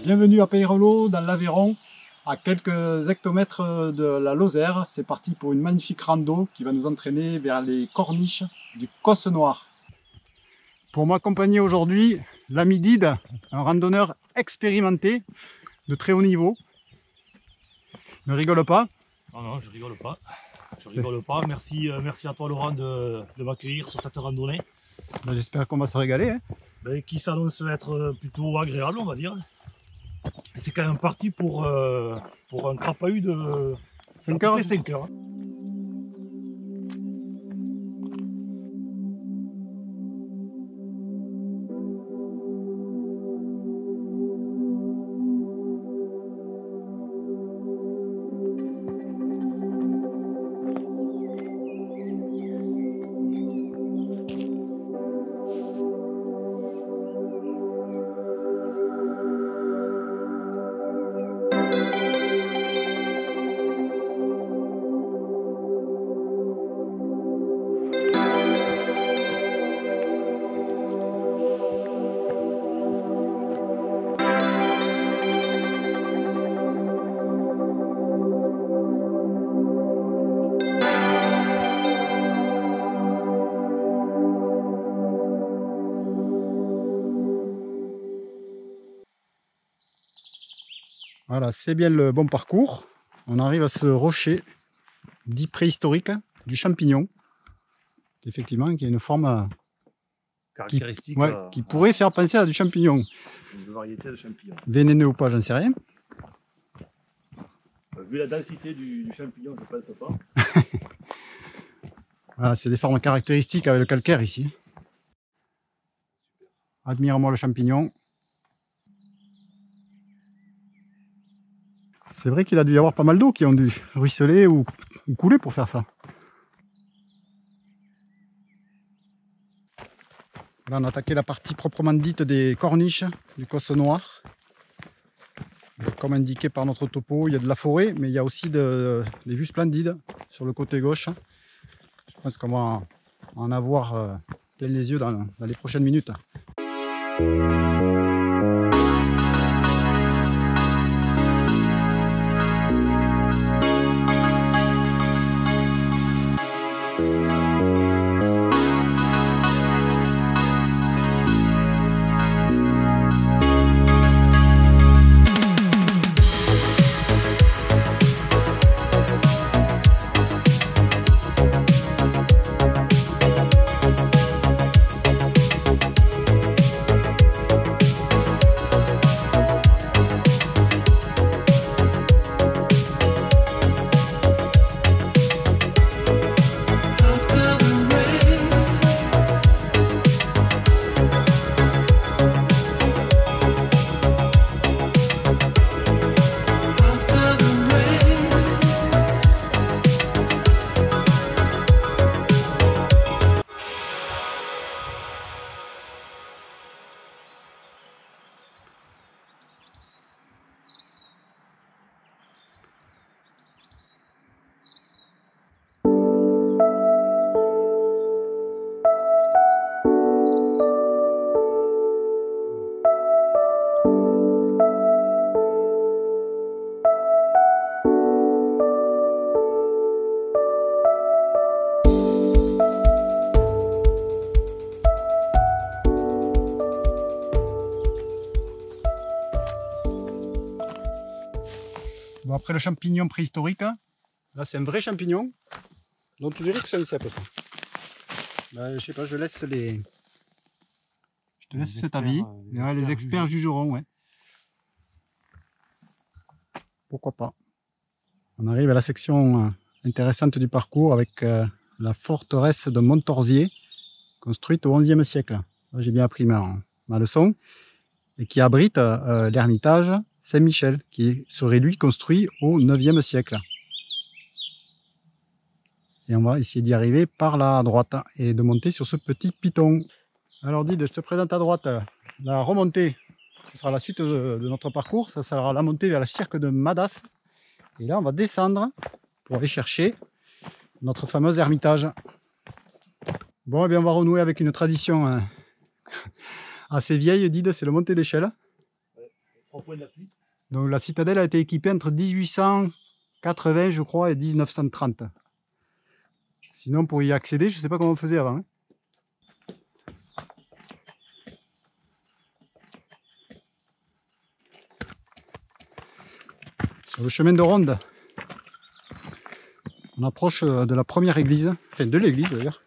Bienvenue à Peyrelot, dans l'Aveyron, à quelques hectomètres de la Lozère. C'est parti pour une magnifique rando qui va nous entraîner vers les corniches du Causse Noir. Pour m'accompagner aujourd'hui, l'ami Did, un randonneur expérimenté de très haut niveau. Ne rigole pas. Non, je rigole pas. Je rigole pas. Merci à toi Laurent de m'accueillir sur cette randonnée. Ben, j'espère qu'on va se régaler. Qui s'annonce être plutôt agréable, on va dire. C'est quand même parti pour un crapahut de 5 heures. 5 heures. Voilà, c'est bien le bon parcours. On arrive à ce rocher dit préhistorique du champignon. Effectivement, qui a une forme Caractéristique. qui pourrait faire penser à du champignon. Une variété de champignons. Vénéneux ou pas, j'en sais rien. Vu la densité du champignon, je ne pense pas. Voilà, c'est des formes caractéristiques avec le calcaire ici. Admire-moi le champignon. C'est vrai qu'il a dû y avoir pas mal d'eau qui ont dû ruisseler ou couler pour faire ça. Là, on a attaqué la partie proprement dite des corniches du Causse Noir. Comme indiqué par notre topo, il y a de la forêt, mais il y a aussi des vues splendides sur le côté gauche. Je pense qu'on va en avoir plein les yeux dans les prochaines minutes. Bon, après le champignon préhistorique, là c'est un vrai champignon. Donc tu dirais que c'est un cèpe ça. Bah, je sais pas, je laisse les. Je te laisse cet avis. Les experts jugeront, ouais. Pourquoi pas. On arrive à la section intéressante du parcours avec la forteresse de Montorzier, construite au XIe siècle. J'ai bien appris ma leçon. Et qui abrite l'ermitage Saint-Michel, qui serait lui construit au IXe siècle. Et on va essayer d'y arriver par la droite et de monter sur ce petit piton. Alors Did, je te présente à droite la remontée. Ce sera la suite de notre parcours. Ça sera la montée vers le cirque de Madas. Et là, on va descendre pour aller chercher notre fameux ermitage. Bon, et bien on va renouer avec une tradition assez vieille, Did, c'est le montée d'échelle. 3 points d'appui. Donc la citadelle a été équipée entre 1880, je crois, et 1930. Sinon, pour y accéder, je ne sais pas comment on faisait avant. Hein. Sur le chemin de ronde, on approche de la première église, enfin de l'église d'ailleurs.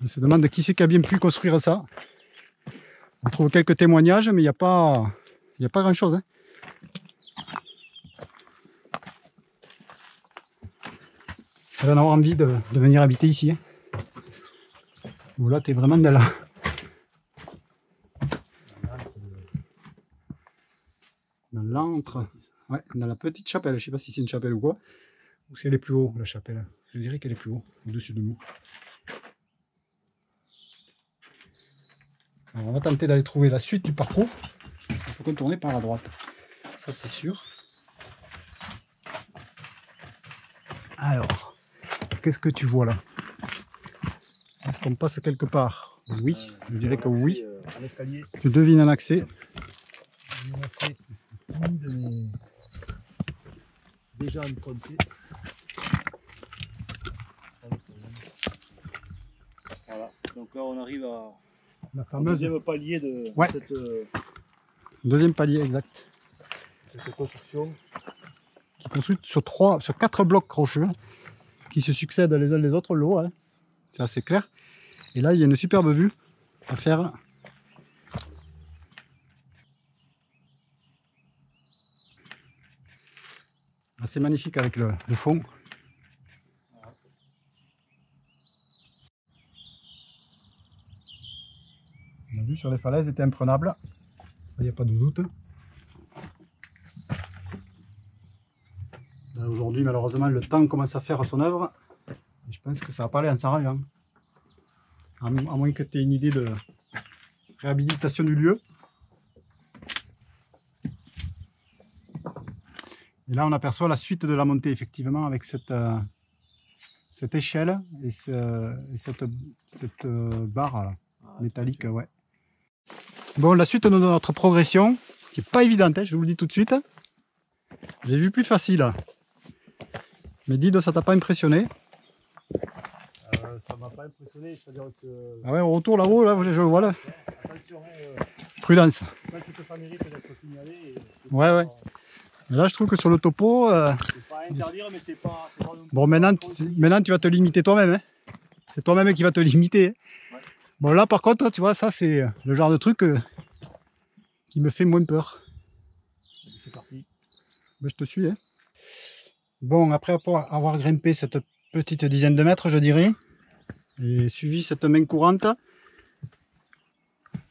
On se demande qui c'est qui a bien pu construire ça. On trouve quelques témoignages, mais il n'y a pas grand chose. Hein. Tu vas en avoir envie de venir habiter ici. Hein. Bon, là, tu es vraiment dans l'antre. Ouais, dans la petite chapelle. Je ne sais pas si c'est une chapelle ou quoi. Ou si elle est plus haut, la chapelle. Je dirais qu'elle est plus haut, au-dessus de nous. Alors, on va tenter d'aller trouver la suite du parcours. Il faut contourner par la droite. Ça, c'est sûr. Alors, qu'est-ce que tu vois là? Est-ce qu'on passe quelque part? Oui, je dirais que oui. Un escalier. Tu devines un accès. Un accès timide, mais déjà emprunté. Voilà, donc là on arrive à La fameuse... deuxième palier de ouais. cette, deuxième palier, exact. Cette construction. Qui est construite sur 4 blocs rocheux qui se succèdent les uns les autres, le haut. Hein. C'est assez clair. Et là, il y a une superbe vue à faire. Assez magnifique avec le fond. La vue sur les falaises était imprenable. Il n'y a pas de doute. Aujourd'hui, malheureusement, le temps commence à faire son œuvre. Et je pense que ça va pas aller en s'arrangeant. À moins que tu aies une idée de réhabilitation du lieu. Et là, on aperçoit la suite de la montée, effectivement, avec cette échelle et cette barre là, métallique. Ouais. Bon, la suite de notre progression, qui n'est pas évidente, hein, je vous le dis tout de suite. J'ai vu plus facile. Mais Dido, ça t'a pas impressionné? Ça m'a pas impressionné, c'est-à-dire que... Ah ouais, au retour là-haut, là, je le vois là. Attention, prudence. quand tout ça mérite d'être signalé. Ouais, ouais. Mais là, je trouve que sur le topo... c'est pas à interdire, mais c'est pas... Bon, maintenant, tu vas te limiter toi-même. Hein. C'est toi-même qui va te limiter. Hein. Ouais. Bon, là, par contre, tu vois, ça, c'est le genre de truc qui me fait moins peur. C'est parti. Ben, je te suis. Hein. Bon, après avoir grimpé cette petite dizaine de mètres, je dirais, et suivi cette main courante,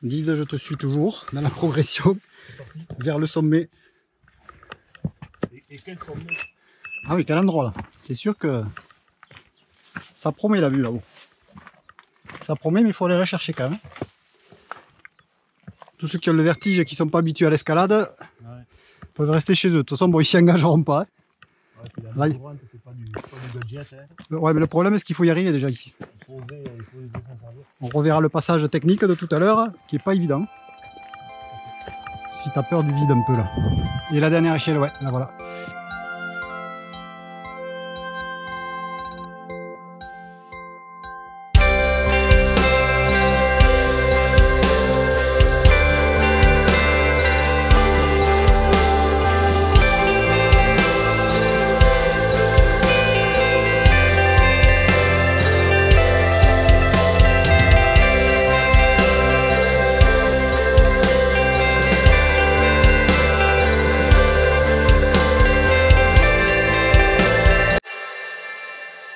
Dide, je te suis toujours dans la progression vers le sommet. Et quel sommet? Ah oui, quel endroit là. C'est sûr que ça promet la vue là-haut. Ça promet, mais il faut aller la chercher quand même. Tous ceux qui ont le vertige et qui ne sont pas habitués à l'escalade peuvent rester chez eux. De toute façon, bon, ils s'y engageront pas. Hein. Là, c'est pas du budget. Hein. Ouais, mais le problème, c'est qu'il faut y arriver déjà ici. On reverra le passage technique de tout à l'heure, qui est pas évident. Si tu as peur du vide un peu là. Et la dernière échelle, ouais, là voilà.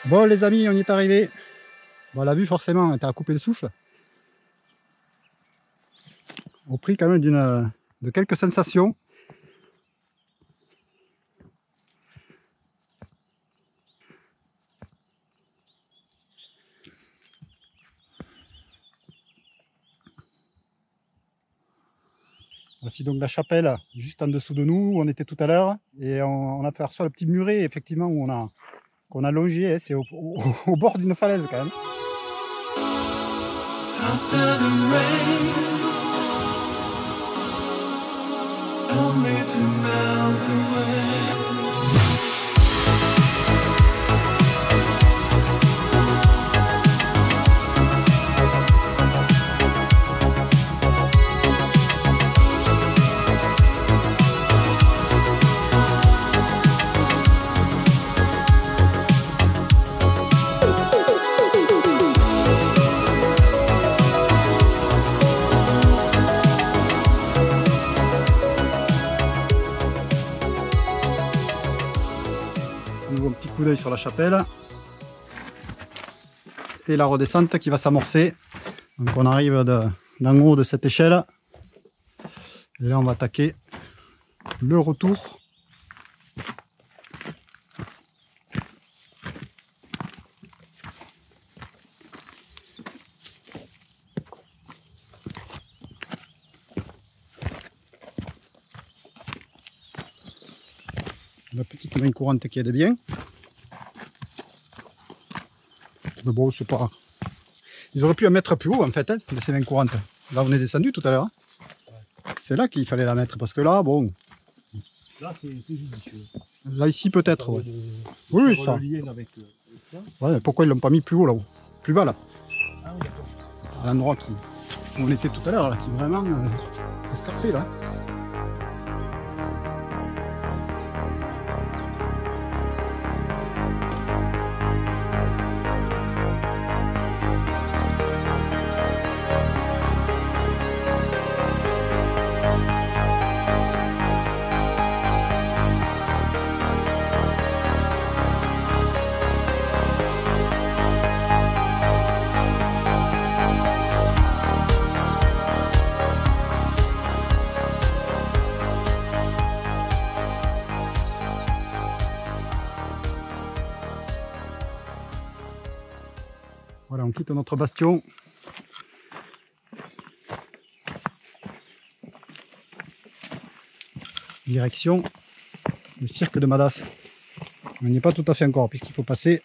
Bon les amis, on y est arrivé. Bon, la vue forcément, t'as à couper le souffle. Au prix quand même de quelques sensations. Voici donc la chapelle juste en dessous de nous où on était tout à l'heure. Et on aperçoit le petit muret effectivement où on a qu'on a longé, hein, c'est au bord d'une falaise quand même. After the rain, only to melt away. Un petit coup d'œil sur la chapelle et la redescente qui va s'amorcer. Donc on arrive d'en haut de cette échelle et là on va attaquer le retour. La petite main courante qui aide bien. Mais bon, c'est pas... Ils auraient pu la mettre plus haut en fait, hein, ces mains courantes. Là on est descendu tout à l'heure. Hein. C'est là qu'il fallait la mettre parce que là, bon... Là c'est judicieux. Là ici peut-être. Ouais. Oui, ça. Le lien avec ça. Ouais, pourquoi ils l'ont pas mis plus haut là-haut? Plus bas là. Ah oui, d'accord. À l'endroit où on était tout à l'heure, là, qui est vraiment escarpé là. Voilà, on quitte notre bastion. Direction le cirque de Madas. On n'y est pas tout à fait encore puisqu'il faut passer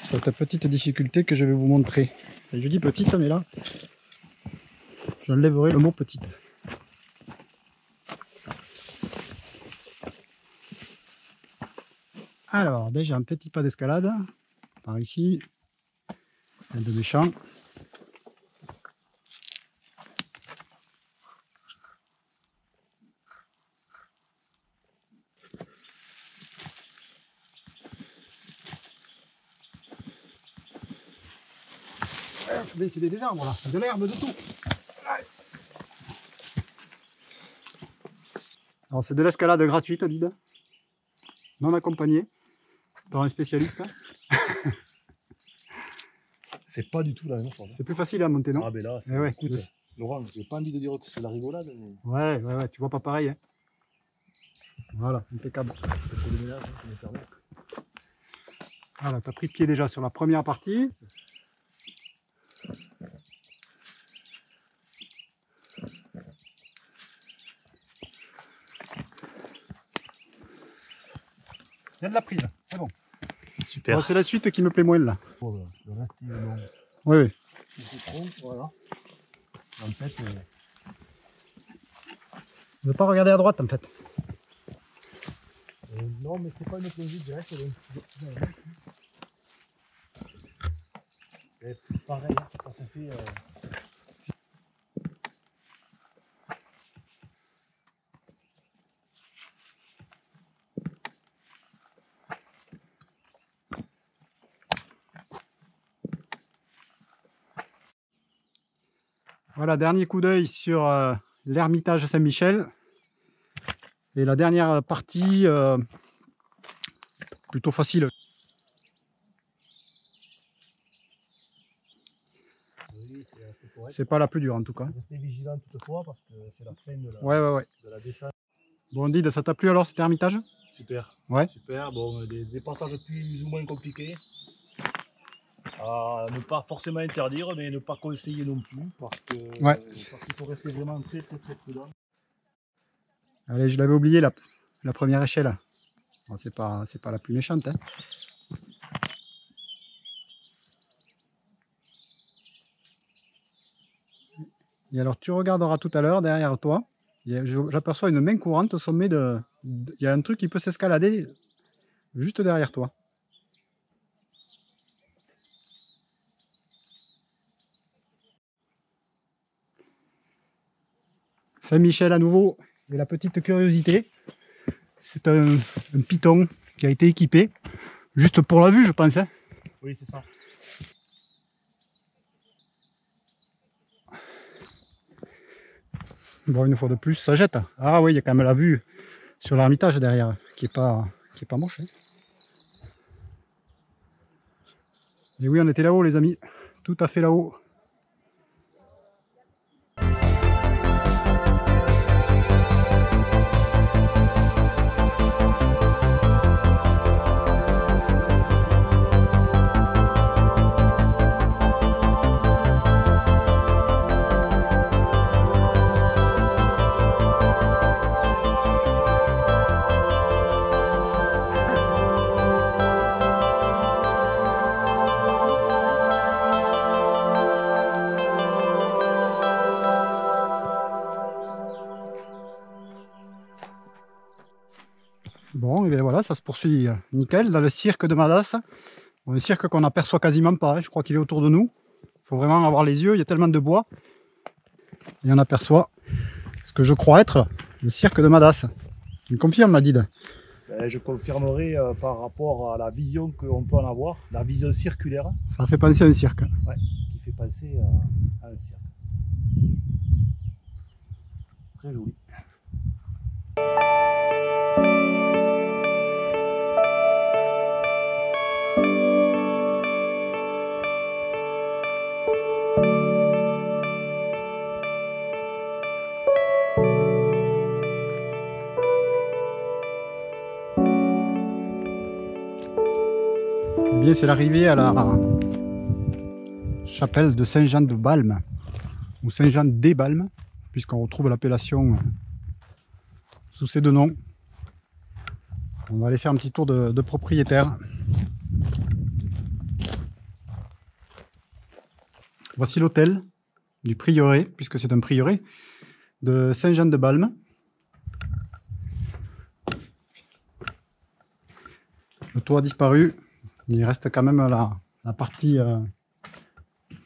cette petite difficulté que je vais vous montrer. Et je dis petite, mais là, j'enlèverai le mot petite. Alors, déjà un petit pas d'escalade par ici, un de méchant. Mais c'est des arbres là, c'est de l'herbe de tout. Alors c'est de l'escalade gratuite, Did, non accompagnée par un spécialiste. C'est pas du tout la même chose. C'est plus facile à monter, non? Ah ben là, ouais, écoute, Laurent, j'ai pas envie de dire que c'est la rigolade, mais... Ouais, tu vois pas pareil. Hein. Voilà, impeccable. Voilà, tu as pris pied déjà sur la première partie. Il y a de la prise, c'est bon. Super. Bon, c'est la suite qui me plaît moins là. Oh, le reste il est long. Oui. C'est trop, voilà. En fait, ne pas regarder à droite en fait. non, mais c'est pas une plongée directe. C'est pareil, ça se fait. Voilà, dernier coup d'œil sur l'ermitage Saint-Michel. Et la dernière partie, plutôt facile. Oui, c'est correct. C'est pas la plus dure en tout cas. Restez vigilant toutefois parce que c'est la fin de la, Ouais. de la descente. Bon, Did, ça t'a plu alors cet ermitage? Super. Ouais. Super. Bon, des passages plus ou moins compliqués. À ne pas forcément interdire, mais ne pas conseiller non plus parce qu'il faut rester vraiment très prudent. Allez, je l'avais oublié la première échelle. Bon, c'est pas la plus méchante, hein. Et alors tu regarderas tout à l'heure derrière toi, j'aperçois une main courante au sommet il y a un truc qui peut s'escalader juste derrière toi. Saint-Michel à nouveau, et la petite curiosité, c'est un python qui a été équipé, juste pour la vue je pense, hein. Oui, c'est ça. Bon, une fois de plus, ça jette. Ah oui, il y a quand même la vue sur l'Ermitage derrière, qui est pas moche, hein. Et oui, on était là-haut les amis, tout à fait là-haut. Bon, et bien voilà, ça se poursuit nickel dans le cirque de Madas. Bon, un cirque qu'on n'aperçoit quasiment pas, hein. Je crois qu'il est autour de nous. Il faut vraiment avoir les yeux, il y a tellement de bois. Et on aperçoit ce que je crois être le cirque de Madas. Tu me confirmes, Madid? Je confirmerai par rapport à la vision qu'on peut en avoir, la vision circulaire. Ça fait penser à un cirque. Ouais, qui fait penser à un cirque. Très joli. Eh bien, c'est l'arrivée à la chapelle de Saint-Jean de Balme, ou Saint-Jean des Balmes, puisqu'on retrouve l'appellation sous ces deux noms. On va aller faire un petit tour de propriétaire. Voici l'hôtel du prieuré, puisque c'est un prieuré, de Saint-Jean de Balme. Le toit a disparu. Il reste quand même la partie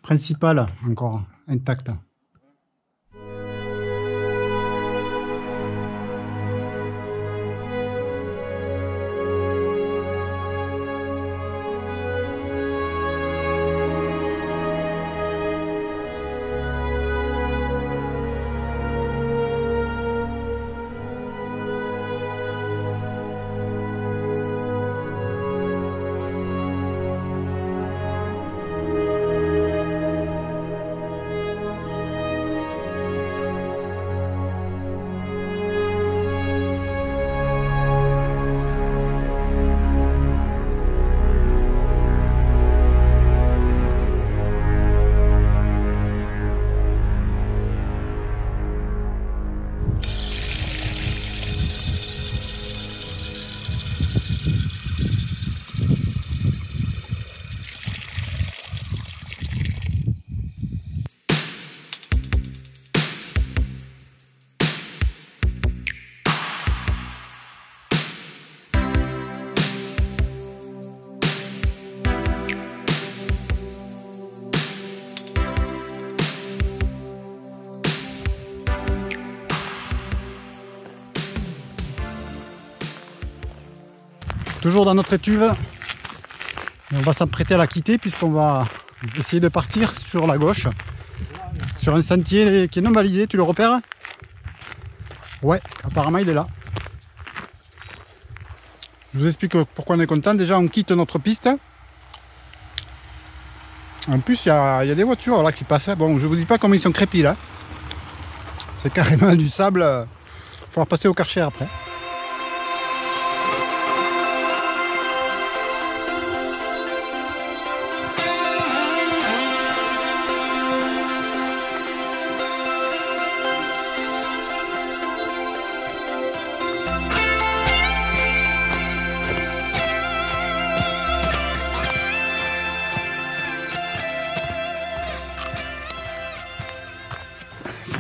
principale encore intacte. Toujours dans notre étuve, on va s'apprêter à la quitter puisqu'on va essayer de partir sur la gauche, sur un sentier qui est non balisé. Tu le repères? Ouais, apparemment il est là. Je vous explique pourquoi on est content. Déjà on quitte notre piste. En plus il y a des voitures là qui passent. Bon, je vous dis pas comment ils sont crépis là. C'est carrément du sable. Il faudra passer au Karcher après.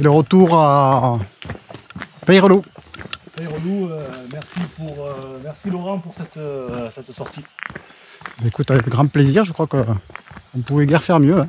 le retour à Peyrelot. Relou, merci Laurent pour cette sortie. Écoute, avec grand plaisir, je crois qu'on pouvait guère faire mieux. Hein.